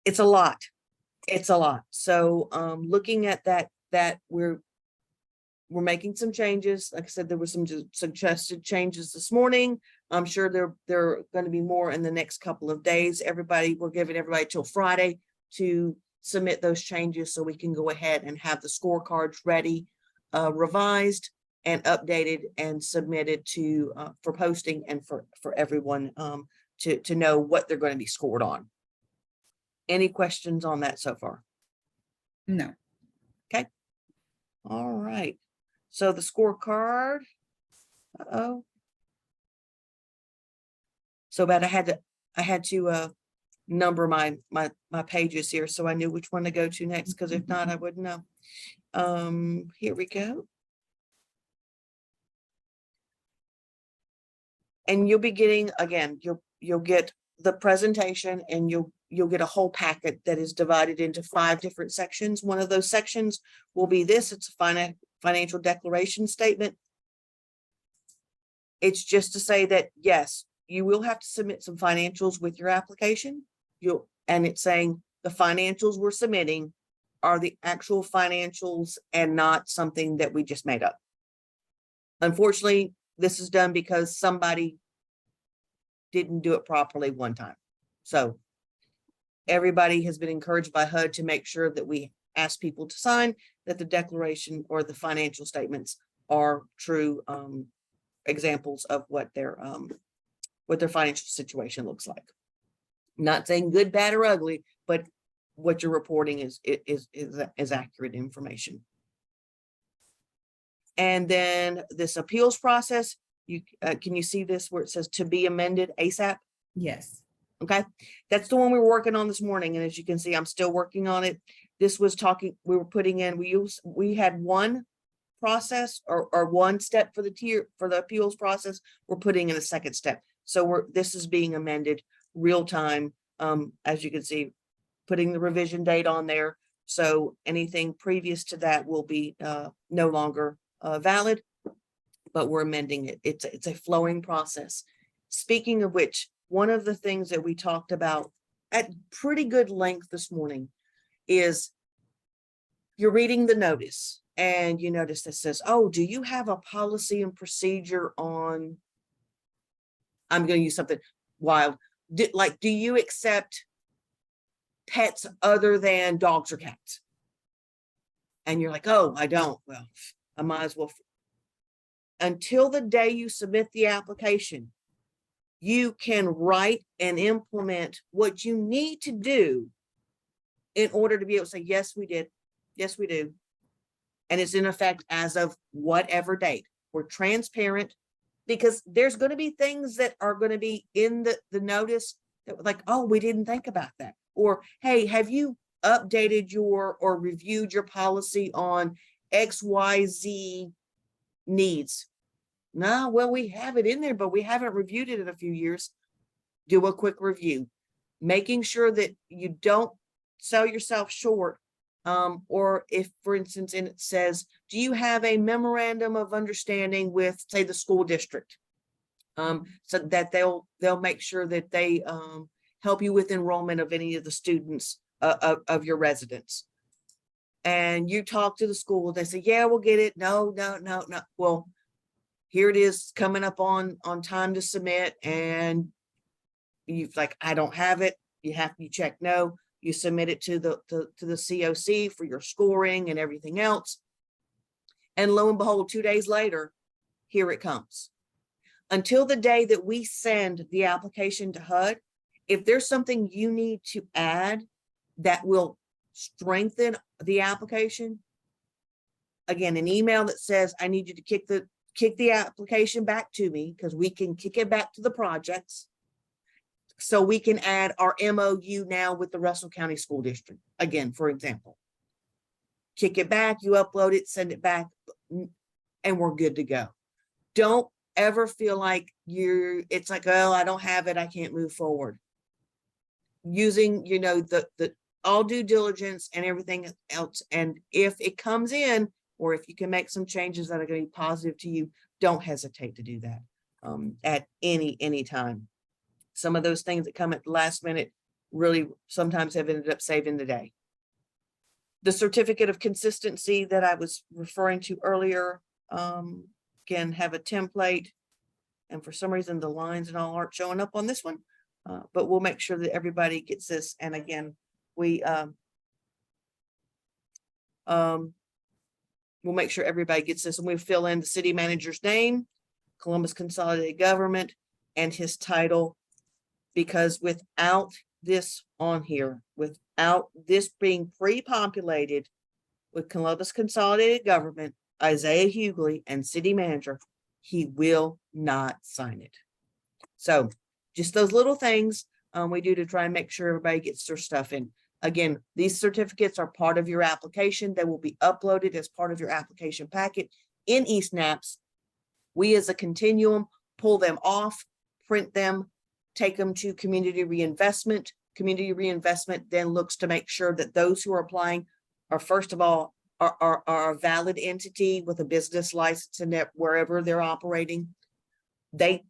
It's a lot. It's a lot. So looking at that we're making some changes. Like I said, there were some suggested changes this morning. I'm sure there are going to be more in the next couple of days. We're giving everybody till Friday to submit those changes so we can go ahead and have the scorecards ready, revised and updated and submitted to for posting and for everyone to know what they're going to be scored on. Any questions on that so far? No. Okay. All right. So the scorecard. So but I had to number my pages here so I knew which one to go to next, because if not, I wouldn't know. Here we go. And you'll be getting, again, you'll get the presentation, and you'll get a whole packet that is divided into 5 different sections. One of those sections will be this. It's a financial declaration statement. It's just to say that, yes, you will have to submit some financials with your application. And it's saying the financials we're submitting are the actual financials and not something that we just made up. Unfortunately, this is done because somebody didn't do it properly one time. So everybody has been encouraged by HUD to make sure that we ask people to sign that the declaration or the financial statements are true examples of what their financial situation looks like. Not saying good, bad, or ugly, but what you're reporting is accurate information. And then this appeals process, you can you see this where it says to be amended ASAP? Yes. Okay, that's the one we were working on this morning, and as you can see, I'm still working on it. This was talking, we were putting in, we had one process or one step for the appeals process. We're putting in a second step. So this is being amended real time. As you can see, putting the revision date on there. So anything previous to that will be no longer valid, but we're amending it. It's a flowing process. Speaking of which, one of the things that we talked about at pretty good length this morning is you're reading the notice and you notice that says, oh, do you have a policy and procedure on, I'm going to use something wild, like, do you accept pets other than dogs or cats? And you're like, oh, I don't. Well, I might as well. Until the day you submit the application, you can write and implement what you need to do in order to be able to say, yes, we did. Yes, we do. And it's in effect as of whatever date. We're transparent because there's going to be things that are going to be in the notice that like, oh, we didn't think about that. Or, hey, have you updated or reviewed your policy on XYZ needs? No, well, we have it in there, but we haven't reviewed it in a few years. Do a quick review, making sure that you don't sell yourself short. Or if, for instance, and it says, do you have a memorandum of understanding with, say, the school district? So that they'll make sure that they help you with enrollment of any of the students of your residents. And you talk to the school, they say, yeah, we'll get it. No. Well, here it is coming up on time to submit, and you've like, I don't have it. You check no. You submit it to the COC for your scoring and everything else. And lo and behold, 2 days later, here it comes. Until the day that we send the application to HUD, if there's something you need to add that will strengthen the application, again, an email that says, I need you to kick the application back to me, because we can kick it back to the projects. So we can add our MOU now with the Russell County School District. Again, for example, kick it back, you upload it, send it back, and we're good to go. Don't ever feel like it's like, oh, I don't have it, I can't move forward. Using, the all due diligence and everything else. And if it comes in, or if you can make some changes that are going to be positive to you, don't hesitate to do that at any time. Some of those things that come at the last minute really sometimes have ended up saving the day. The certificate of consistency that I was referring to earlier, can have a template, and for some reason the lines and all aren't showing up on this one, but we'll make sure that everybody gets this. And again, we'll make sure everybody gets this, and we fill in the city manager's name, Columbus Consolidated Government, and his title. Because without this on here, without this being pre-populated with Columbus Consolidated Government, Isaiah Hughley, and city manager, he will not sign it. So just those little things we do to try and make sure everybody gets their stuff in. Again, these certificates are part of your application. They will be uploaded as part of your application packet in eSnaps. We as a continuum pull them off, print them, take them to community reinvestment. Community reinvestment then looks to make sure that those who are applying are, first of all, are a valid entity with a business license and that wherever they're operating. They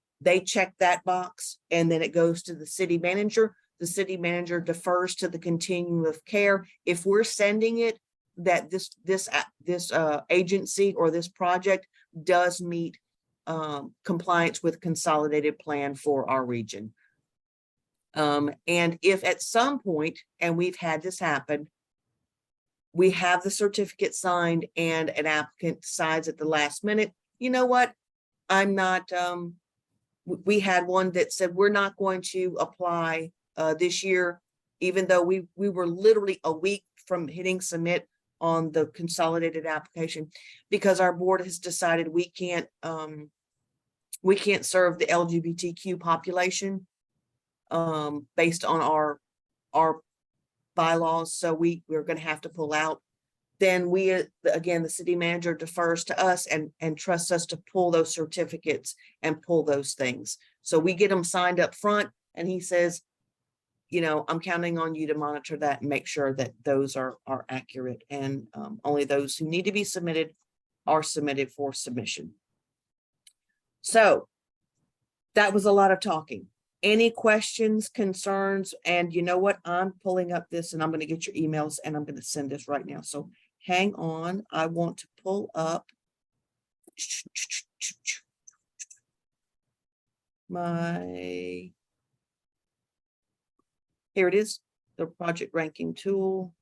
check that box, and then it goes to the city manager. The city manager defers to the continuum of care. If we're sending it that this agency or this project does meet compliance with consolidated plan for our region. And if at some point, and we've had this happen, we have the certificate signed and an applicant decides at the last minute, you know what? I'm not, we had one that said, we're not going to apply this year, even though we were literally a week from hitting submit on the consolidated application, because our board has decided we can't serve the LGBTQ population based on our bylaws, so we're going to have to pull out. Then we, again, the city manager defers to us and trusts us to pull those certificates and pull those things. So we get them signed up front, and he says, you know, I'm counting on you to monitor that and make sure that those are accurate, and only those who need to be submitted are submitted for submission. So that was a lot of talking. Any questions, concerns? And you know what? I'm pulling up this and I'm going to get your emails and I'm going to send this right now. So hang on. I want to pull up my, here it is, the project ranking tool.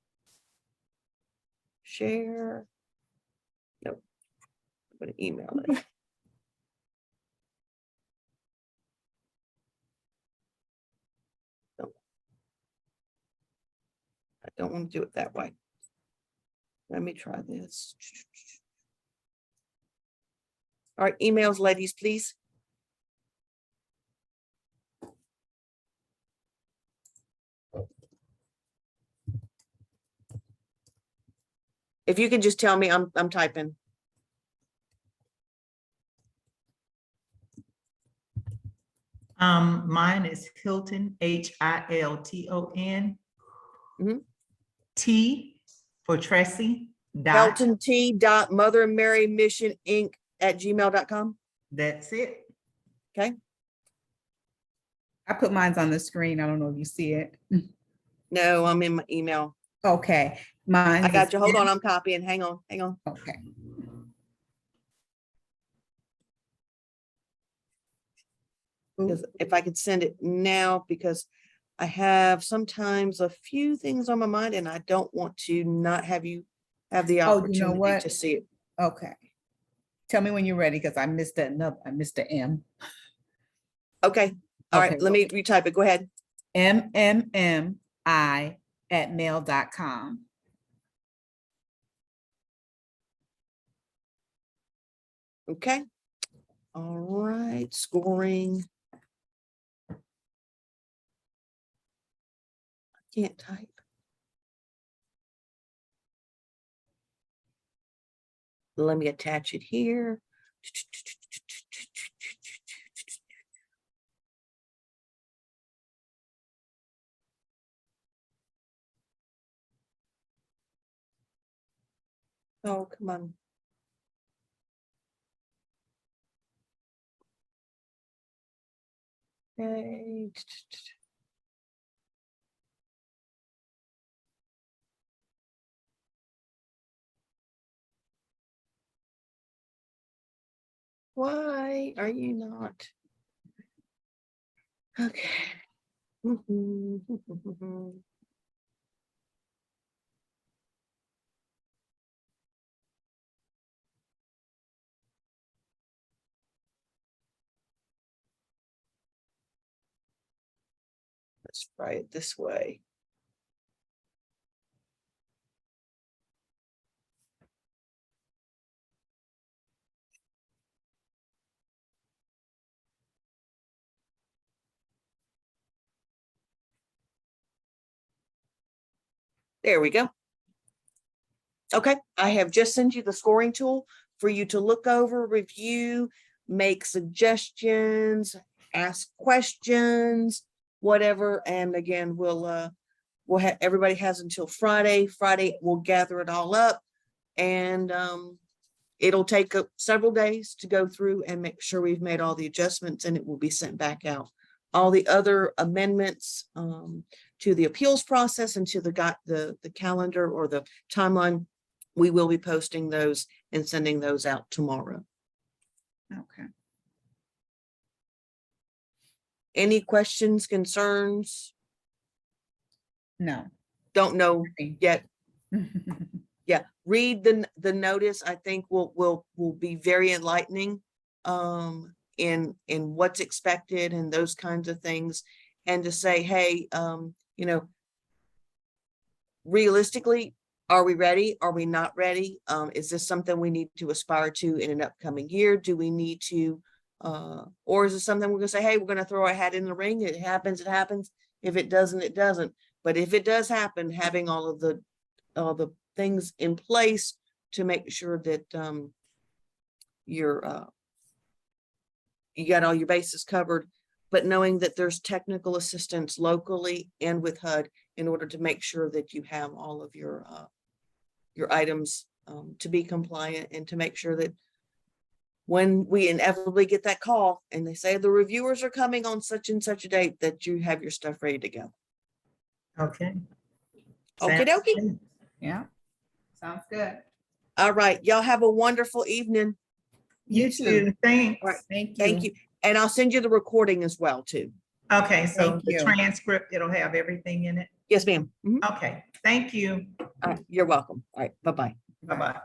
Share. Nope. I'm going to email it. I don't want to do it that way. Let me try this. All right, emails, ladies, please. If you can just tell me, I'm typing. Mine is Hilton, Hilton. Mhm. T for Tracy. Dot. Helton T. dot Mother and Mary Mission Inc. at gmail.com. That's it. Okay. I put mine on the screen. I don't know if you see it. No, I'm in my email. Okay, mine. I got you. Hold on. I'm copying. Hang on. Hang on. Okay. Because if I could send it now, because I have sometimes a few things on my mind and I don't want to not have you have the Oh, you know opportunity what? to see it. Okay. Tell me when you're ready, because I missed that. I missed the M. Okay. All right. Okay. Let me retype it. Go ahead. MMMI@mail.com. Okay. All right. Scoring. I can't type. Let me attach it here. Oh, come on. Okay. Why are you not? Okay. Let's try it this way. There we go. Okay, I have just sent you the scoring tool for you to look over, review, make suggestions, ask questions, whatever. And again, we'll have, everybody has until Friday. Friday, we'll gather it all up, and it'll take several days to go through and make sure we've made all the adjustments, and it will be sent back out. All the other amendments to the appeals process and to the calendar or the timeline, we will be posting those and sending those out tomorrow. Okay. Any questions, concerns? No. Don't know yet. Yeah, read the notice. I think will be very enlightening in what's expected and those kinds of things. And to say, hey, you know, realistically, are we ready? Are we not ready? Is this something we need to aspire to in an upcoming year? Do we need to, or is it something we're gonna say, hey, we're gonna throw our hat in the ring? It happens, it happens. If it doesn't, it doesn't. But if it does happen, having all the things in place to make sure that you're you got all your bases covered, but knowing that there's technical assistance locally and with HUD in order to make sure that you have all of your items to be compliant, and to make sure that when we inevitably get that call and they say the reviewers are coming on such and such a date, that you have your stuff ready to go. Okay. Okie Sounds dokie. good. Yeah, sounds good. All right, y'all have a wonderful evening. You too. Thanks. All right. Thank you. Thank you. And I'll send you the recording as well too. Okay, so Thank the you. transcript, it'll have everything in it. Yes, ma'am. Mhm. Okay, thank you. All right, you're welcome. All right, bye-bye. Bye-bye.